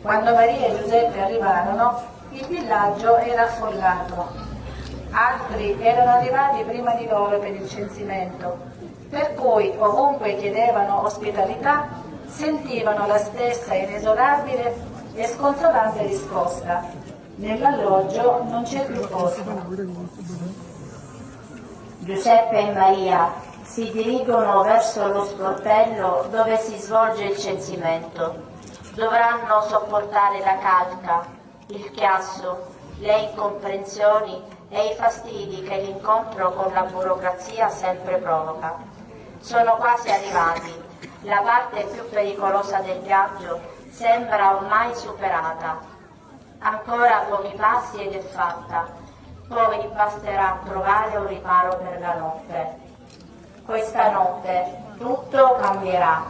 Quando Maria e Giuseppe arrivarono, il villaggio era affollato. Altri erano arrivati prima di loro per il censimento, per cui ovunque chiedevano ospitalità sentivano la stessa inesorabile e sconsolante risposta: nell'alloggio non c'è più posto. Giuseppe e Maria si dirigono verso lo sportello dove si svolge il censimento. Dovranno sopportare la calca, il chiasso, le incomprensioni e i fastidi che l'incontro con la burocrazia sempre provoca. Sono quasi arrivati. La parte più pericolosa del viaggio sembra ormai superata. Ancora pochi passi ed è fatta. Poi basterà trovare un riparo per la notte. Questa notte tutto cambierà.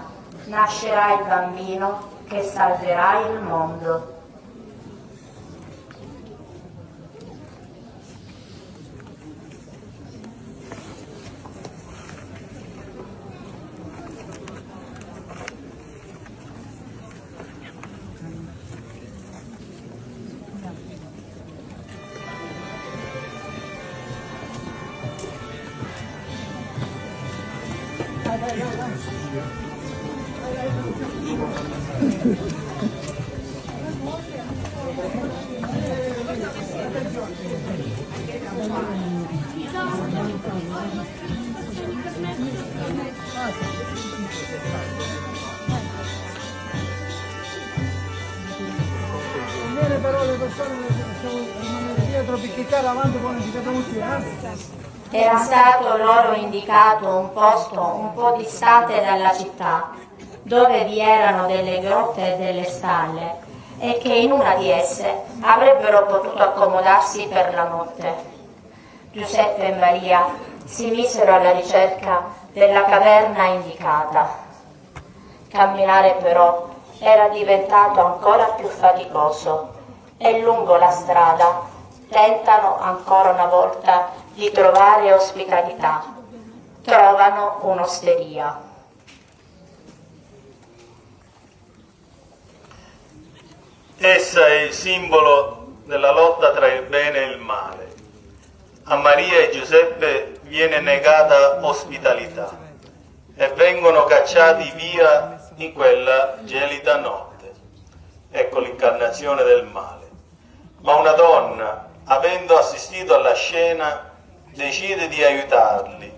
Nascerà il bambino che salverà il mondo. Le parole passano rimanere dietro picchiare avanti con Era stato loro indicato un posto un po' distante dalla città, dove vi erano delle grotte e delle stalle, e che in una di esse avrebbero potuto accomodarsi per la notte. Giuseppe e Maria si misero alla ricerca della caverna indicata. Camminare però era diventato ancora più faticoso e lungo la strada tentano ancora una volta di trovare ospitalità. Trovano un'osteria. Essa è il simbolo della lotta tra il bene e il male. A Maria e Giuseppe viene negata ospitalità e vengono cacciati via in quella gelida notte. Ecco l'incarnazione del male. Ma una donna, avendo assistito alla scena, decide di aiutarli,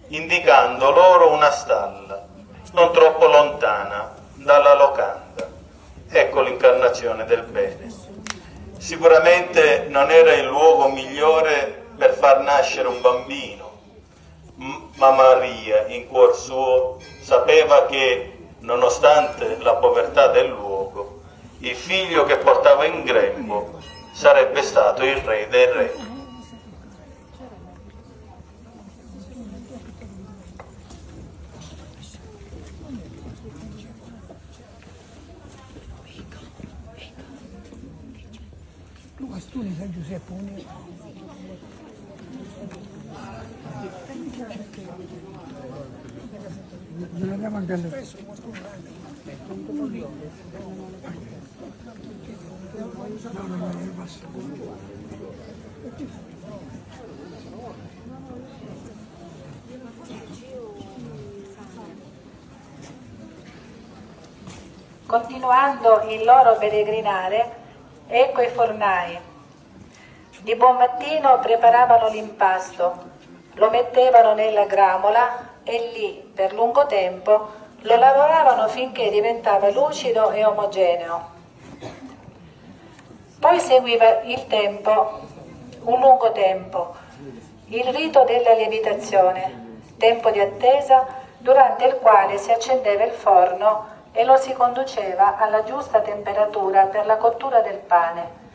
indicando loro una stalla, non troppo lontana dalla locanda. Ecco l'incarnazione del bene. Sicuramente non era il luogo migliore per far nascere un bambino, ma Maria, in cuor suo, sapeva che, nonostante la povertà del luogo, il figlio che portava in grembo sarebbe stato il re dei re. Luca Stuni, San Giuseppe, non andiamo anche alle Continuando il loro peregrinare, ecco i fornai. Di buon mattino preparavano l'impasto, lo mettevano nella gramola e lì, per lungo tempo, lo lavoravano finché diventava lucido e omogeneo. Poi seguiva il tempo, un lungo tempo, il rito della lievitazione, tempo di attesa durante il quale si accendeva il forno e lo si conduceva alla giusta temperatura per la cottura del pane.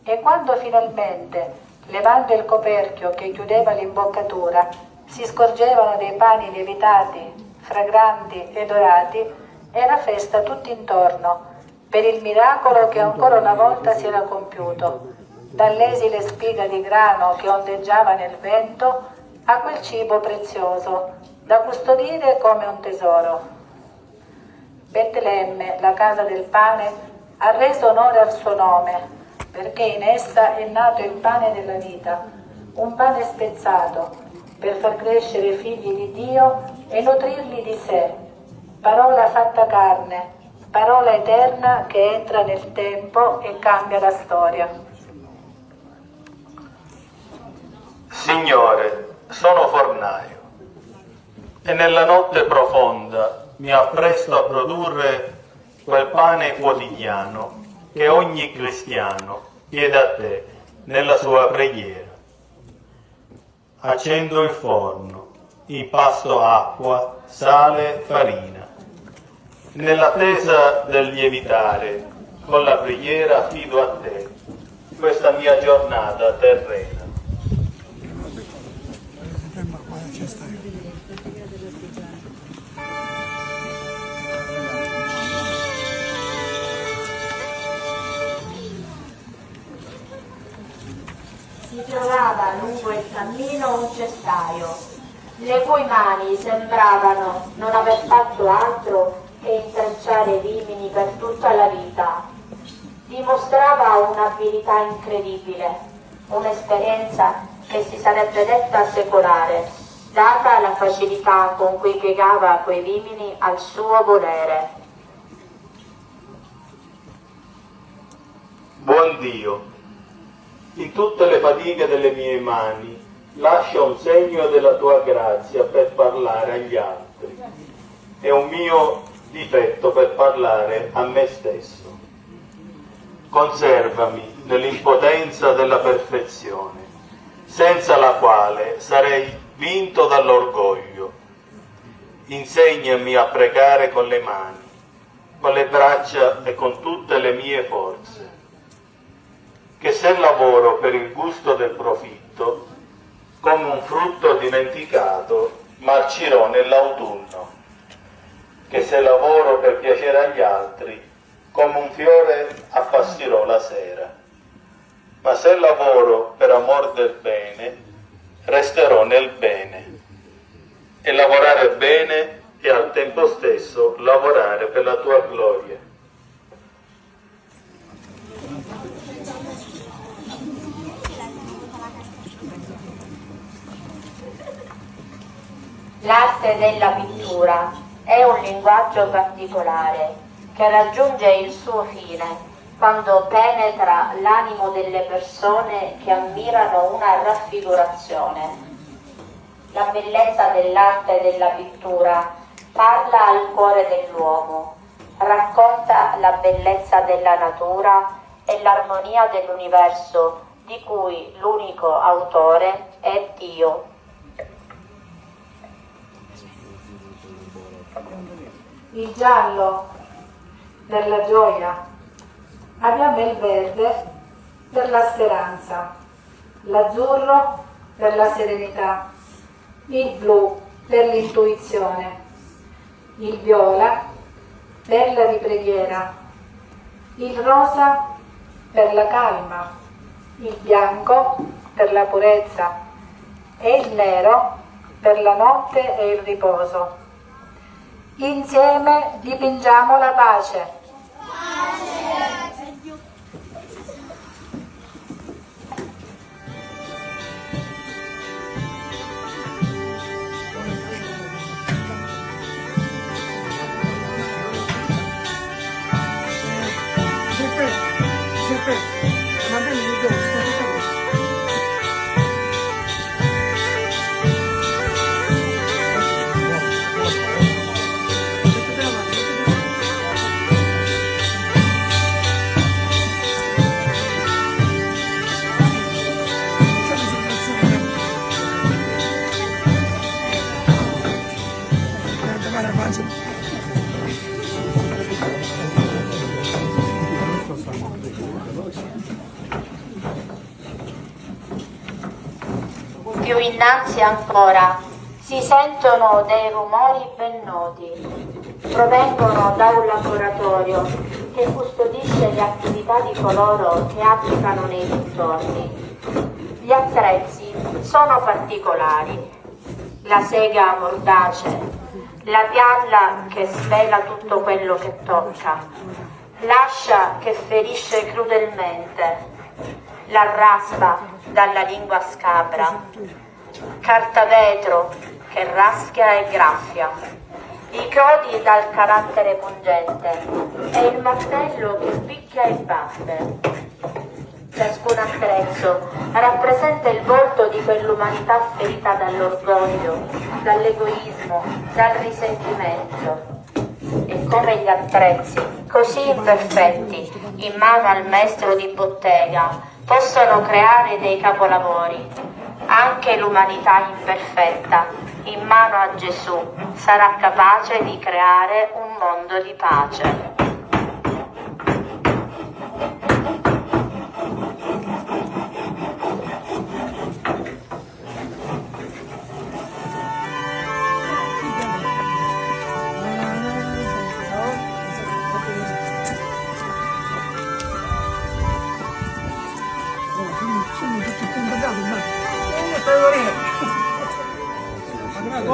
E quando finalmente, levando il coperchio che chiudeva l'imboccatura, si scorgevano dei pani lievitati, fragranti e dorati, era festa tutt'intorno, per il miracolo che ancora una volta si era compiuto, dall'esile spiga di grano che ondeggiava nel vento a quel cibo prezioso, da custodire come un tesoro. Betlemme, la casa del pane, ha reso onore al suo nome, perché in essa è nato il pane della vita, un pane spezzato, per far crescere i figli di Dio e nutrirli di sé. Parola fatta carne, parola eterna che entra nel tempo e cambia la storia. Signore, sono fornaio e nella notte profonda mi appresto a produrre quel pane quotidiano che ogni cristiano chiede a te nella sua preghiera. Accendo il forno, impasto acqua, sale, farina. Nell'attesa del lievitare, con la preghiera affido a te questa mia giornata terrena. Si trovava lungo il cammino un cestaio, le cui mani sembravano non aver fatto altro che intrecciare vimini per tutta la vita. Dimostrava un'abilità incredibile, un'esperienza che si sarebbe detta secolare, data la facilità con cui piegava quei vimini al suo volere. Buon Dio, in tutte le fatiche delle mie mani, lascia un segno della tua grazia per parlare agli altri. È un mio difetto per parlare a me stesso. Conservami nell'impotenza della perfezione, senza la quale sarei vinto dall'orgoglio. Insegnami a pregare con le mani, con le braccia e con tutte le mie forze. Che se lavoro per il gusto del profitto, come un frutto dimenticato, marcirò nell'autunno. Che se lavoro per piacere agli altri, come un fiore appassirò la sera. Ma se lavoro per amor del bene, resterò nel bene. E lavorare bene e al tempo stesso lavorare per la tua gloria. L'arte della pittura è un linguaggio particolare che raggiunge il suo fine quando penetra l'animo delle persone che ammirano una raffigurazione. La bellezza dell'arte della pittura parla al cuore dell'uomo, racconta la bellezza della natura e l'armonia dell'universo di cui l'unico autore è Dio. Il giallo per la gioia, abbiamo il verde per la speranza, l'azzurro per la serenità, il blu per l'intuizione, il viola per la ripreghiera, il rosa per la calma, il bianco per la purezza e il nero per la notte e il riposo. Insieme dipingiamo la pace. Giuseppe, va bene, mi do, Più innanzi ancora si sentono dei rumori ben noti. Provengono da un laboratorio che custodisce le attività di coloro che abitano nei dintorni. Gli attrezzi sono particolari. La sega mordace, la pialla che svela tutto quello che tocca, l'ascia che ferisce crudelmente, la raspa dalla lingua scabra, carta vetro che raschia e graffia, i crodi dal carattere pungente e il martello che picchia e batte. Ciascun attrezzo rappresenta il volto di quell'umanità ferita dall'orgoglio, dall'egoismo, dal risentimento. E come gli attrezzi, così imperfetti, in mano al maestro di bottega, possono creare dei capolavori. Anche l'umanità imperfetta, in mano a Gesù, sarà capace di creare un mondo di pace.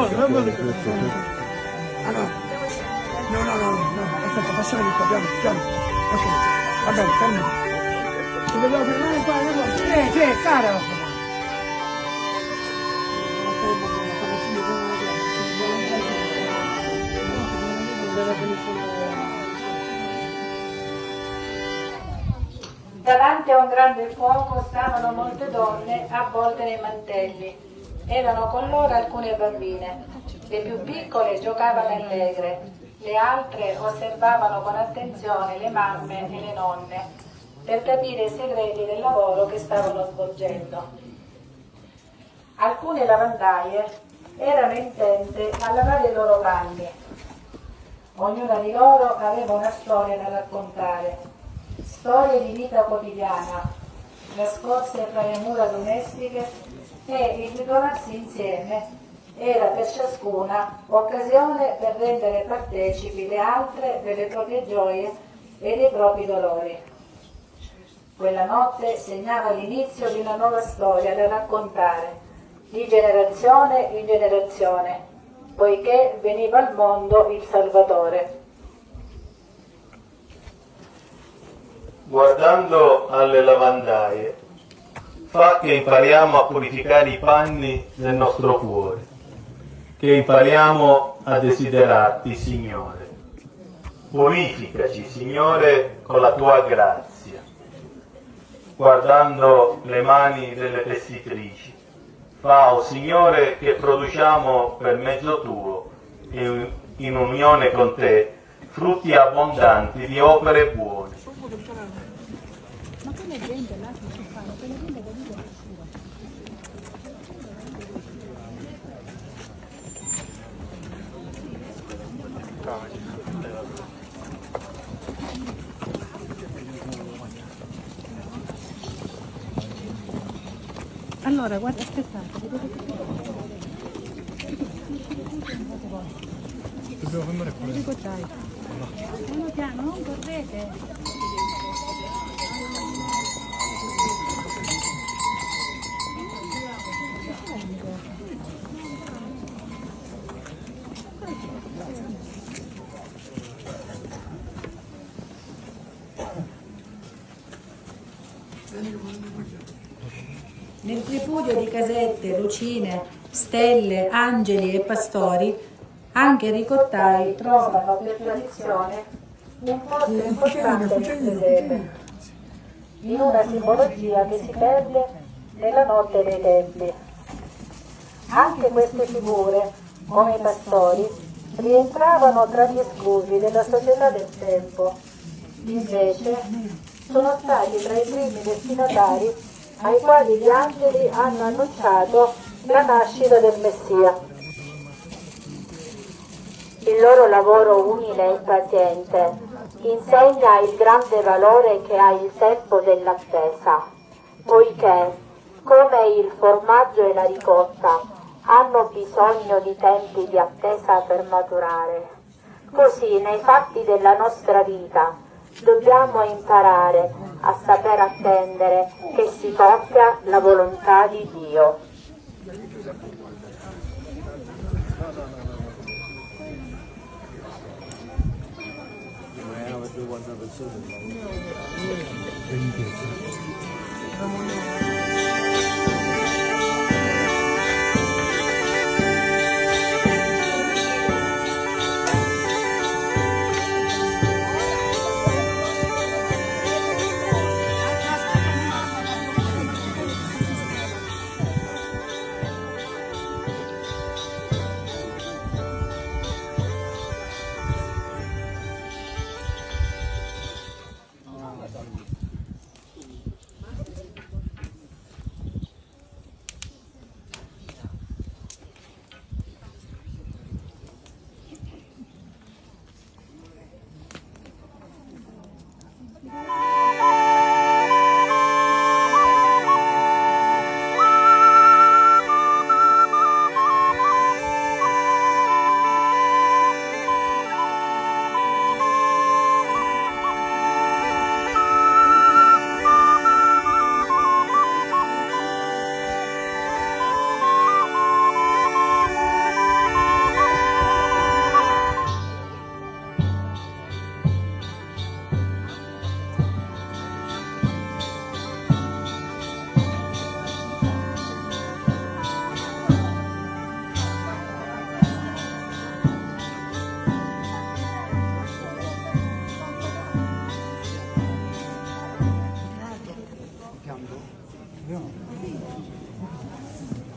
No, aspetta, passiamo di qua, piano. Ok, va bene, fermo. Ci dobbiamo fermare qua, sì, cara. Davanti a un grande fuoco stavano molte donne avvolte nei mantelli. Erano con loro alcune bambine. Le più piccole giocavano allegre, le altre osservavano con attenzione le mamme e le nonne per capire i segreti del lavoro che stavano svolgendo. Alcune lavandaie erano intente a lavare i loro panni. Ognuna di loro aveva una storia da raccontare, storie di vita quotidiana, nascoste tra le mura domestiche, e il ritrovarsi insieme era per ciascuna occasione per rendere partecipi le altre delle proprie gioie e dei propri dolori. Quella notte segnava l'inizio di una nuova storia da raccontare, di generazione in generazione, poiché veniva al mondo il Salvatore. Guardando alle lavandaie, fa che impariamo a purificare i panni del nostro cuore, che impariamo a desiderarti, Signore. Purificaci, Signore, con la tua grazia. Guardando le mani delle tessitrici, fa, oh Signore, che produciamo per mezzo tuo, in unione con te, frutti abbondanti di opere buone. Ma quelle gente là che si fanno, quelle gente che dicono allora, guarda, aspettate, vedete che Dobbiamo fermare qua. dico dai. Piano piano, non correte. Nel tripudio di casette, lucine, stelle, angeli e pastori, anche i ricottai trovano per tradizione un posto importante nel presepe, in una simbologia che si perde nella notte dei tempi. Anche queste figure, come i pastori, rientravano tra gli esclusi della società del tempo. Invece sono stati tra i primi destinatari ai quali gli angeli hanno annunciato la nascita del Messia. Il loro lavoro umile e paziente insegna il grande valore che ha il tempo dell'attesa, poiché, come il formaggio e la ricotta, hanno bisogno di tempi di attesa per maturare. Così, nei fatti della nostra vita, dobbiamo imparare a saper attendere che si compia la volontà di Dio.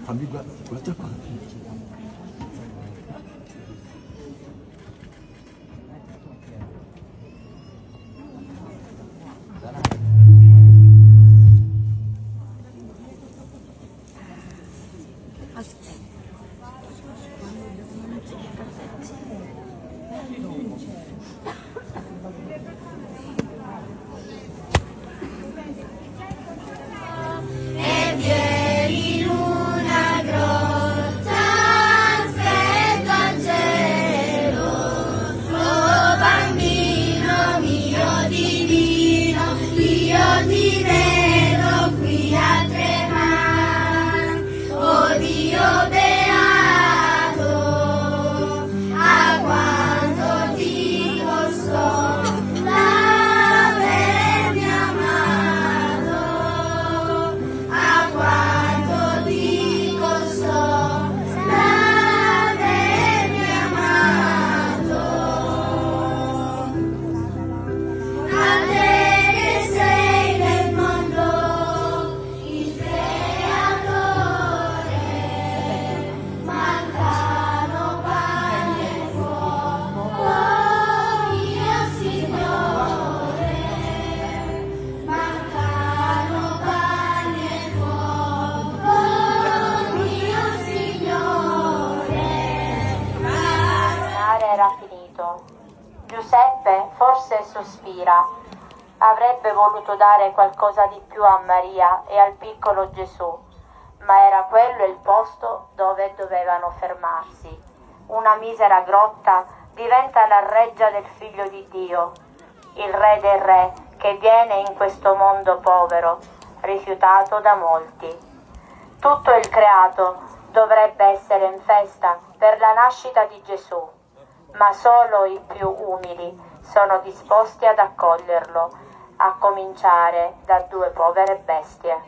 Fammi guarda qua. Giuseppe forse sospira, avrebbe voluto dare qualcosa di più a Maria e al piccolo Gesù, ma era quello il posto dove dovevano fermarsi. Una misera grotta diventa la reggia del Figlio di Dio, il Re dei Re che viene in questo mondo povero, rifiutato da molti. Tutto il creato dovrebbe essere in festa per la nascita di Gesù, ma solo i più umili sono disposti ad accoglierlo, a cominciare da due povere bestie.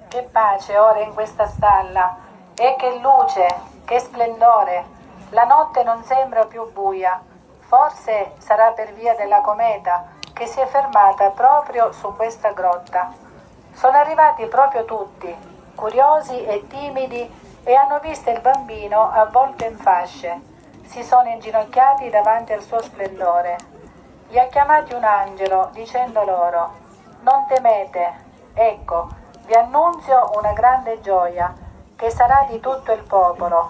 Che pace ora in questa stalla, e che luce, che splendore! La notte non sembra più buia, forse sarà per via della cometa che si è fermata proprio su questa grotta. Sono arrivati proprio tutti, curiosi e timidi, e hanno visto il bambino avvolto in fasce. Si sono inginocchiati davanti al suo splendore. Li ha chiamati un angelo dicendo loro: non temete, ecco, vi annunzio una grande gioia che sarà di tutto il popolo.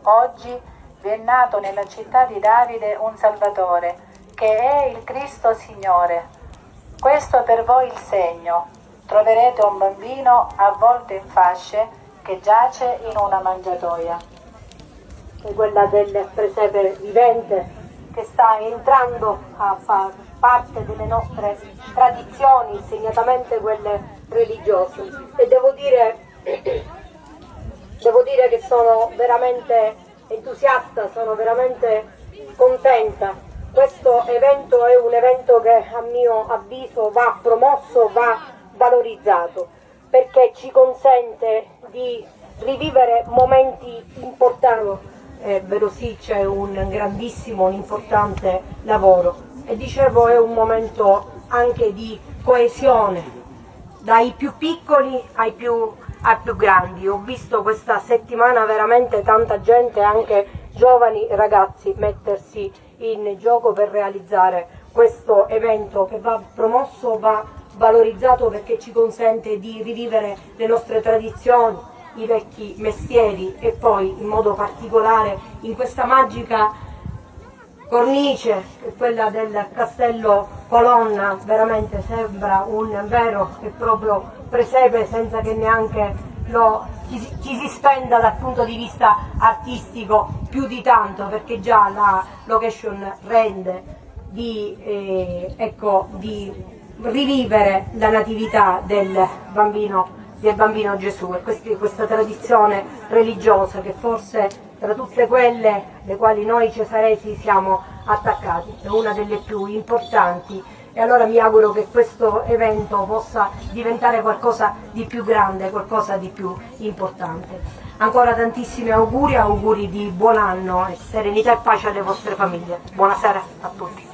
Oggi vi è nato nella città di Davide un Salvatore, che è il Cristo Signore. Questo per voi il segno: troverete un bambino avvolto in fasce che giace in una mangiatoia. È quella del presepe vivente che sta entrando a far parte delle nostre tradizioni, segnatamente quelle religiose. E devo dire che sono veramente entusiasta, sono veramente contenta. Questo evento è un evento che a mio avviso va promosso, va valorizzato, perché ci consente di rivivere momenti importanti. Vedo sì, c'è un grandissimo, un importante lavoro e dicevo è un momento anche di coesione, dai più piccoli ai più grandi. Ho visto questa settimana veramente tanta gente, anche giovani ragazzi, mettersi in gioco per realizzare questo evento che va promosso, va valorizzato, perché ci consente di rivivere le nostre tradizioni, i vecchi mestieri, e poi in modo particolare in questa magica cornice, che è quella del Castello Colonna, veramente sembra un vero e proprio presepe, senza che neanche ci si spenda dal punto di vista artistico più di tanto, perché già la location rende di rivivere la natività del bambino Gesù, e questa tradizione religiosa che forse tra tutte quelle alle quali noi cesaresi siamo attaccati è una delle più importanti. E allora mi auguro che questo evento possa diventare qualcosa di più grande, qualcosa di più importante. Ancora tantissimi auguri di buon anno e serenità e pace alle vostre famiglie. Buonasera a tutti.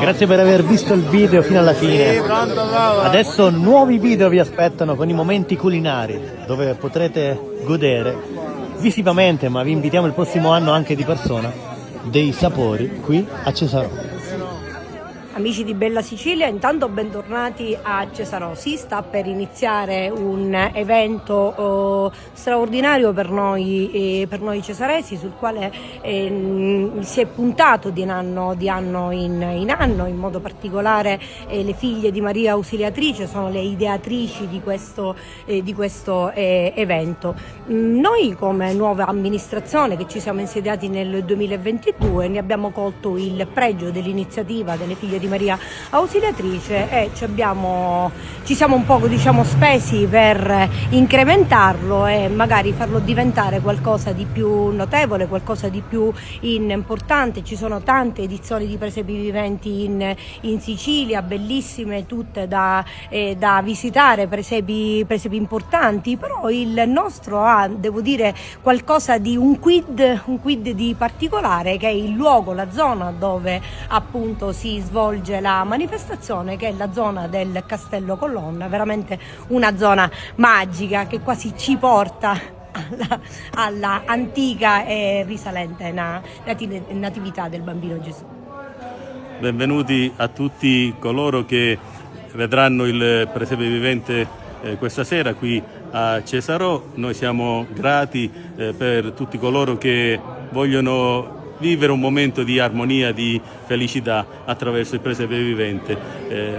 Grazie per aver visto il video fino alla fine. Adesso nuovi video vi aspettano con i momenti culinari, dove potrete godere visivamente, ma vi invitiamo il prossimo anno anche di persona, dei sapori qui a Cesarò. Amici di Bella Sicilia, intanto bentornati a Cesarò. Si sta per iniziare un evento straordinario per noi cesaresi, sul quale si è puntato di anno in anno, in modo particolare le figlie di Maria Ausiliatrice sono le ideatrici di questo evento. Noi come nuova amministrazione che ci siamo insediati nel 2022 ne abbiamo colto il pregio dell'iniziativa delle figlie di Maria Ausiliatrice e ci siamo un poco spesi per incrementarlo e magari farlo diventare qualcosa di più notevole, qualcosa di più importante. Ci sono tante edizioni di presepi viventi in Sicilia, bellissime, tutte da visitare, presepi importanti, però il nostro ha, devo dire, qualcosa di un quid di particolare, che è il luogo, la zona dove appunto si svolge la manifestazione, che è la zona del Castello Colonna, veramente una zona magica che quasi ci porta alla antica e risalente natività del bambino Gesù. Benvenuti a tutti coloro che vedranno il presepe vivente questa sera qui a Cesarò. Noi siamo grati per tutti coloro che vogliono vivere un momento di armonia, di felicità attraverso il presepe vivente.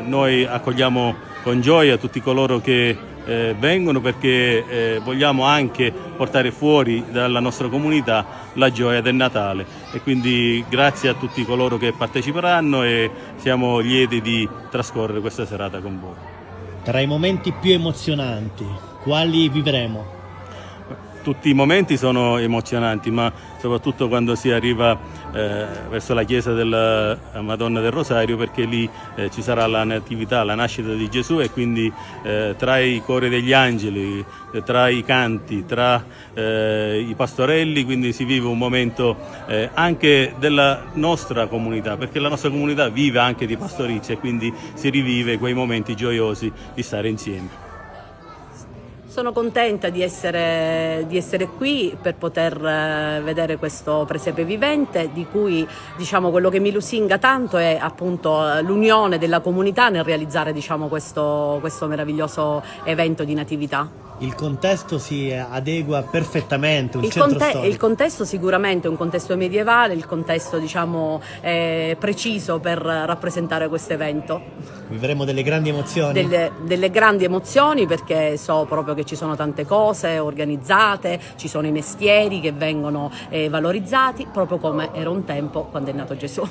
Noi accogliamo con gioia tutti coloro che vengono, perché vogliamo anche portare fuori dalla nostra comunità la gioia del Natale, e quindi grazie a tutti coloro che parteciperanno e siamo lieti di trascorrere questa serata con voi. Tra i momenti più emozionanti, quali vivremo? Tutti i momenti sono emozionanti, ma soprattutto quando si arriva verso la chiesa della Madonna del Rosario, perché lì ci sarà la natività, la nascita di Gesù, e quindi tra i cori degli angeli, tra i canti, tra i pastorelli, quindi si vive un momento anche della nostra comunità, perché la nostra comunità vive anche di pastorizia, e quindi si rivive quei momenti gioiosi di stare insieme. Sono contenta di essere qui per poter vedere questo presepe vivente, di cui quello che mi lusinga tanto è appunto l'unione della comunità nel realizzare questo meraviglioso evento di natività. Il contesto si adegua perfettamente, un centro storico. Il contesto sicuramente è un contesto medievale, il contesto preciso per rappresentare questo evento. Vivremo delle grandi emozioni? Delle grandi emozioni, perché so proprio che ci sono tante cose organizzate, ci sono i mestieri che vengono valorizzati, proprio come era un tempo quando è nato Gesù.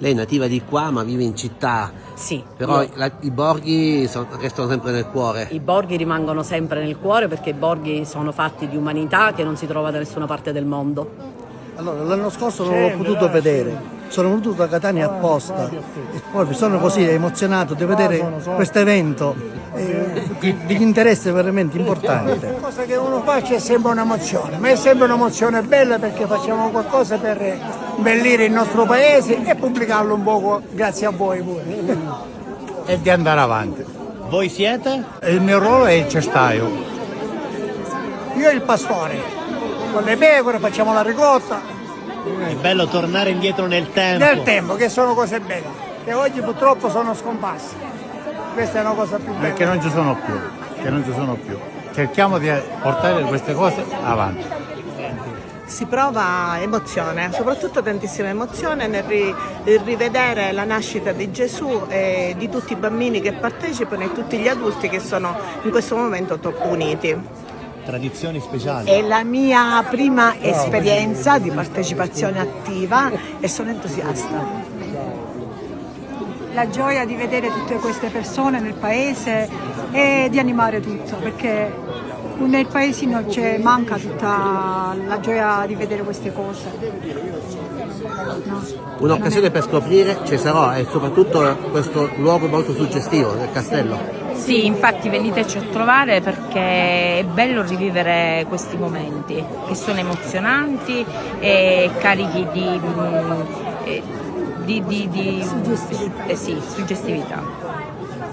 Lei è nativa di qua ma vive in città. Sì. Però i borghi restano sempre nel cuore. I borghi rimangono sempre nel cuore, perché i borghi sono fatti di umanità che non si trova da nessuna parte del mondo. Allora, l'anno scorso non l'ho potuto vedere, sono venuto da Catania apposta e poi sono così emozionato di vedere questo evento di interesse veramente importante. La cosa che uno fa c'è sempre un'emozione, ma è sempre un'emozione bella, perché facciamo qualcosa per embellire il nostro paese e pubblicarlo un poco grazie a voi pure. E di andare avanti. Voi siete? Il mio ruolo è il cestaio. Io il pastore. Con le pecore facciamo la ricotta. È bello tornare indietro nel tempo. Nel tempo, che sono cose belle, che oggi purtroppo sono scomparse. Questa è una cosa più bella. Perché non ci sono più. Cerchiamo di portare queste cose avanti. Si prova emozione, soprattutto tantissima emozione nel rivedere la nascita di Gesù e di tutti i bambini che partecipano e tutti gli adulti che sono in questo momento troppo uniti. Tradizioni speciali. È la mia prima esperienza di partecipazione attiva e sono entusiasta. La gioia di vedere tutte queste persone nel paese e di animare tutto, perché nel paesino manca tutta la gioia di vedere queste cose. No. Un'occasione per scoprire ci sarà, e soprattutto questo luogo molto suggestivo del castello. Sì, infatti veniteci a trovare, perché è bello rivivere questi momenti che sono emozionanti e carichi di suggestività.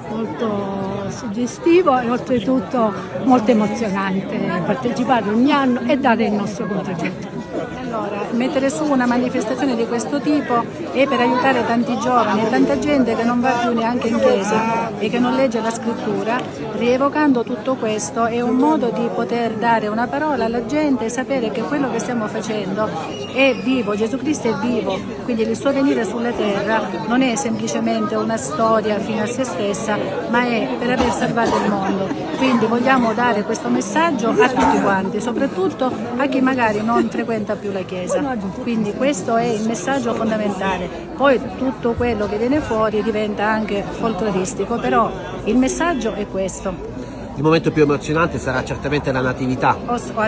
Molto suggestivo e oltretutto molto emozionante partecipare ogni anno e dare il nostro contributo. Allora, mettere su una manifestazione di questo tipo è per aiutare tanti giovani e tanta gente che non va più neanche in chiesa e che non legge la scrittura. Rievocando tutto questo è un modo di poter dare una parola alla gente e sapere che quello che stiamo facendo è vivo, Gesù Cristo è vivo, quindi il suo venire sulla terra non è semplicemente una storia fino a se stessa, ma è per aver salvato il mondo. Quindi vogliamo dare questo messaggio a tutti quanti, soprattutto a chi magari non frequenta più la Chiesa. Quindi questo è il messaggio fondamentale. Poi tutto quello che viene fuori diventa anche folcloristico, però il messaggio è questo. Il momento più emozionante sarà certamente la natività.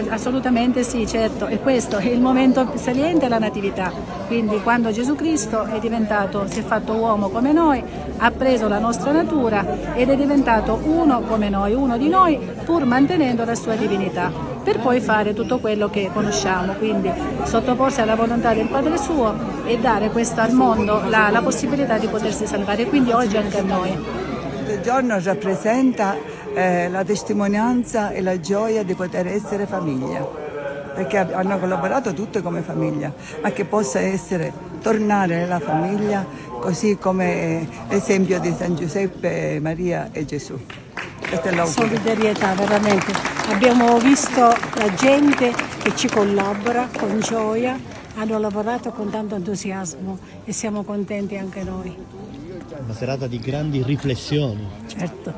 Assolutamente sì, certo, e questo è il momento saliente, la natività. Quindi quando Gesù Cristo si è fatto uomo come noi, ha preso la nostra natura ed è diventato uno come noi, uno di noi, pur mantenendo la sua divinità, per poi fare tutto quello che conosciamo, quindi sottoporsi alla volontà del Padre suo e dare questo al mondo la possibilità di potersi salvare, quindi oggi anche a noi. Questo giorno rappresenta la testimonianza e la gioia di poter essere famiglia, perché hanno collaborato tutte come famiglia, ma che possa tornare nella famiglia, così come l'esempio di San Giuseppe, Maria e Gesù. Questa è l'augurio. Solidarietà, veramente. Abbiamo visto la gente che ci collabora con gioia hanno lavorato con tanto entusiasmo e siamo contenti anche noi. Una serata di grandi riflessioni. Certo,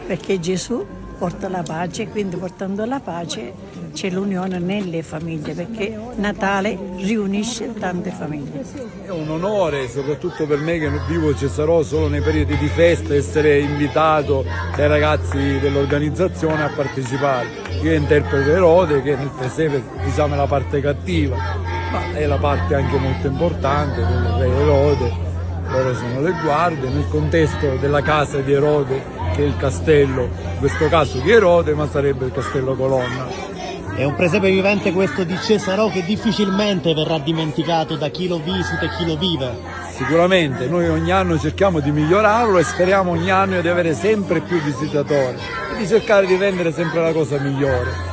perché Gesù porta la pace, quindi portando la pace c'è l'unione nelle famiglie, perché Natale riunisce tante famiglie. È un onore, soprattutto per me che vivo Cesarò solo nei periodi di festa, essere invitato dai ragazzi dell'organizzazione a partecipare. Io interpreto Erode, che nel presepe diciamo è la parte cattiva, ma è la parte anche molto importante del re Erode. Loro sono le guardie nel contesto della casa di Erode, che è il castello, in questo caso di Erode, ma sarebbe il castello Colonna. È un presepe vivente questo di Cesarò che difficilmente verrà dimenticato da chi lo visita e chi lo vive. Sicuramente, noi ogni anno cerchiamo di migliorarlo e speriamo ogni anno di avere sempre più visitatori e di cercare di rendere sempre la cosa migliore.